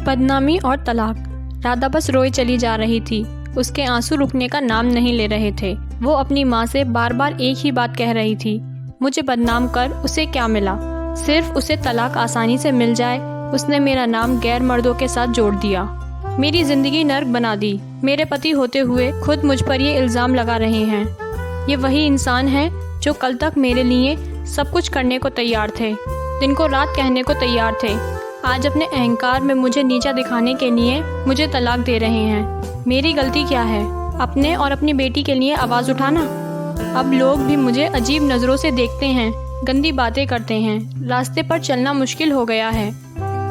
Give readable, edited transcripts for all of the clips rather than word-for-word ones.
बदनामी और तलाक। राधा बस रोए चली जा रही थी। उसके आंसू रुकने का नाम नहीं ले रहे थे। वो अपनी माँ से बार बार एक ही बात कह रही थी, मुझे बदनाम कर उसे क्या मिला, सिर्फ उसे तलाक आसानी से मिल जाए। उसने मेरा नाम गैर मर्दों के साथ जोड़ दिया, मेरी जिंदगी नर्क बना दी। मेरे पति होते हुए खुद मुझ पर ये इल्ज़ाम लगा रहे हैं। ये वही इंसान है जो कल तक मेरे लिए सब कुछ करने को तैयार थे, दिन को रात कहने को तैयार थे। आज अपने अहंकार में मुझे नीचा दिखाने के लिए मुझे तलाक दे रहे हैं। मेरी गलती क्या है? अपने और अपनी बेटी के लिए आवाज़ उठाना। अब लोग भी मुझे अजीब नज़रों से देखते हैं, गंदी बातें करते हैं। रास्ते पर चलना मुश्किल हो गया है।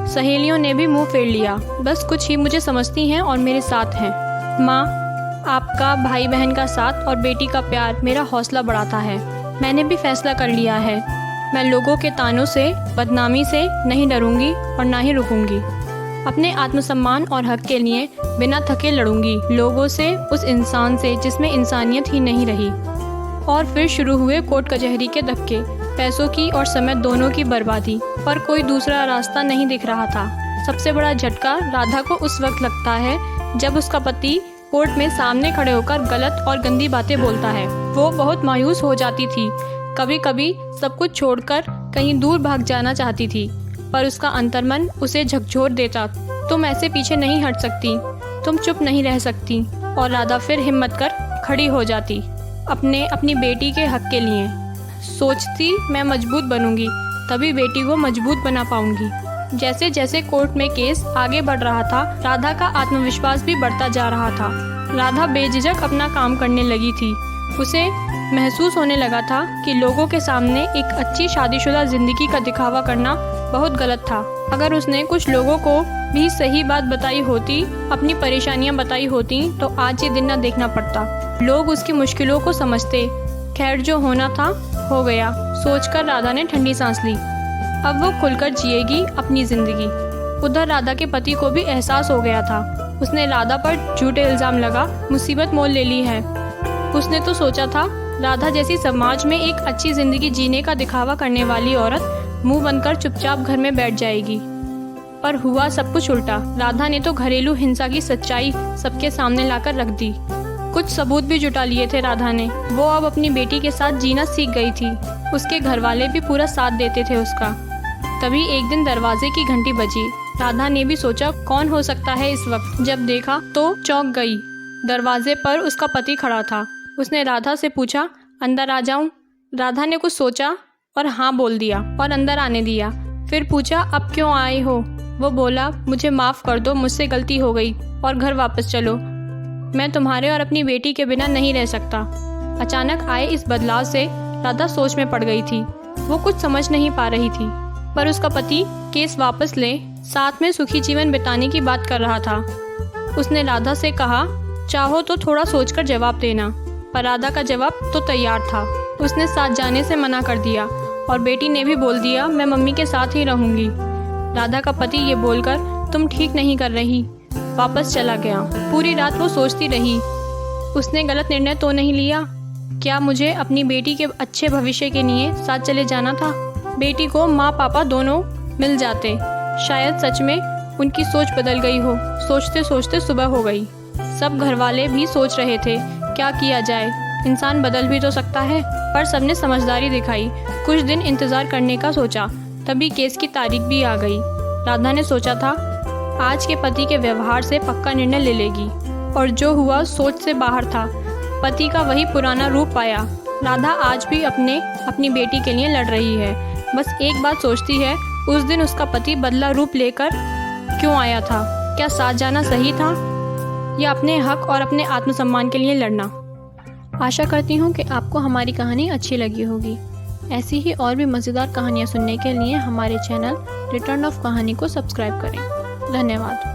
सहेलियों ने भी मुंह फेर लिया। बस कुछ ही मुझे समझती हैं और मेरे साथ हैं। माँ, आपका भाई बहन का साथ और बेटी का प्यार मेरा हौसला बढ़ाता है। मैंने भी फैसला कर लिया है, मैं लोगों के तानों से, बदनामी से नहीं डरूंगी और ना ही रुकूंगी। अपने आत्मसम्मान और हक के लिए बिना थके लड़ूंगी लोगों से, उस इंसान से जिसमें इंसानियत ही नहीं रही। और फिर शुरू हुए कोर्ट कचहरी के धक्के, पैसों की और समय दोनों की बर्बादी। पर कोई दूसरा रास्ता नहीं दिख रहा था। सबसे बड़ा झटका राधा को उस वक्त लगता है जब उसका पति कोर्ट में सामने खड़े होकर गलत और गंदी बातें बोलता है। वो बहुत मायूस हो जाती थी। कभी कभी सब कुछ छोड़कर कहीं दूर भाग जाना चाहती थी, पर उसका अंतर्मन उसे झकझोर देता। तुम ऐसे पीछे नहीं हट सकती, तुम चुप नहीं रह सकती। और राधा फिर हिम्मत कर खड़ी हो जाती, अपनी बेटी के हक के लिए। सोचती मैं मजबूत बनूंगी, तभी बेटी को मजबूत बना पाऊंगी। जैसे जैसे कोर्ट में केस आगे बढ़ रहा था, राधा का आत्मविश्वास भी बढ़ता जा रहा था। राधा बेझिझक अपना काम करने लगी थी। उसे महसूस होने लगा था कि लोगों के सामने एक अच्छी शादीशुदा जिंदगी का दिखावा करना बहुत गलत था। अगर उसने कुछ लोगों को भी सही बात बताई होती, अपनी परेशानियां बताई होती, तो आज ये दिन न देखना पड़ता। लोग उसकी मुश्किलों को समझते। खैर, जो होना था हो गया, सोचकर राधा ने ठंडी सांस ली। अब वो खुलकर जिएगी अपनी जिंदगी। उधर राधा के पति को भी एहसास हो गया था। उसने राधा पर झूठे इल्जाम लगा मुसीबत मोल ले ली है। उसने तो सोचा था राधा जैसी समाज में एक अच्छी जिंदगी जीने का दिखावा करने वाली औरत मुंह बनकर चुपचाप घर में बैठ जाएगी, पर हुआ सब कुछ उल्टा। राधा ने तो घरेलू हिंसा की सच्चाई सबके सामने लाकर रख दी। कुछ सबूत भी जुटा लिए थे राधा ने। वो अब अपनी बेटी के साथ जीना सीख गई थी। उसके घर वाले भी पूरा साथ देते थे उसका। तभी एक दिन दरवाजे की घंटी बजी। राधा ने भी सोचा कौन हो सकता है इस वक्त। जब देखा तो चौंक गई। दरवाजे पर उसका पति खड़ा था। उसने राधा से पूछा, अंदर आ जाऊं? राधा ने कुछ सोचा और हाँ बोल दिया और अंदर आने दिया। फिर पूछा, अब क्यों आए हो? वो बोला, मुझे माफ़ कर दो, मुझसे गलती हो गई और घर वापस चलो। मैं तुम्हारे और अपनी बेटी के बिना नहीं रह सकता। अचानक आए इस बदलाव से राधा सोच में पड़ गई थी। वो कुछ समझ नहीं पा रही थी, पर उसका पति केस वापस ले, साथ में सुखी जीवन बिताने की बात कर रहा था। उसने राधा से कहा, चाहो तो थोड़ा सोचकर जवाब देना। पर राधा का जवाब तो तैयार था। उसने साथ जाने से मना कर दिया और बेटी ने भी बोल दिया, मैं मम्मी के साथ ही रहूंगी। राधा का पति ये बोलकर, तुम ठीक नहीं कर रही, वापस चला गया। पूरी रात वो सोचती रही, उसने गलत निर्णय तो नहीं लिया? क्या मुझे अपनी बेटी के अच्छे भविष्य के लिए साथ चले जाना था? बेटी को माँ पापा दोनों मिल जाते। शायद सच में उनकी सोच बदल गई हो। सोचते सोचते सुबह हो गई। सब घर वाले भी सोच रहे थे, क्या किया जाए, इंसान बदल भी तो सकता है। पर सबने समझदारी दिखाई। कुछ दिन इंतजार करने का सोचा। तभी केस की तारीख भी आ गई। राधा ने सोचा था आज के पति के व्यवहार से पक्का निर्णय ले लेगी, और जो हुआ सोच से बाहर था। पति का वही पुराना रूप पाया। राधा आज भी अपनी बेटी के लिए लड़ रही है। बस एक बात सोचती है, उस दिन उसका पति बदला रूप लेकर क्यों आया था? क्या साथ जाना सही था, या अपने हक और अपने आत्मसम्मान के लिए लड़ना? आशा करती हूँ कि आपको हमारी कहानी अच्छी लगी होगी। ऐसी ही और भी मज़ेदार कहानियाँ सुनने के लिए हमारे चैनल रिटर्न ऑफ कहानी को सब्सक्राइब करें। धन्यवाद।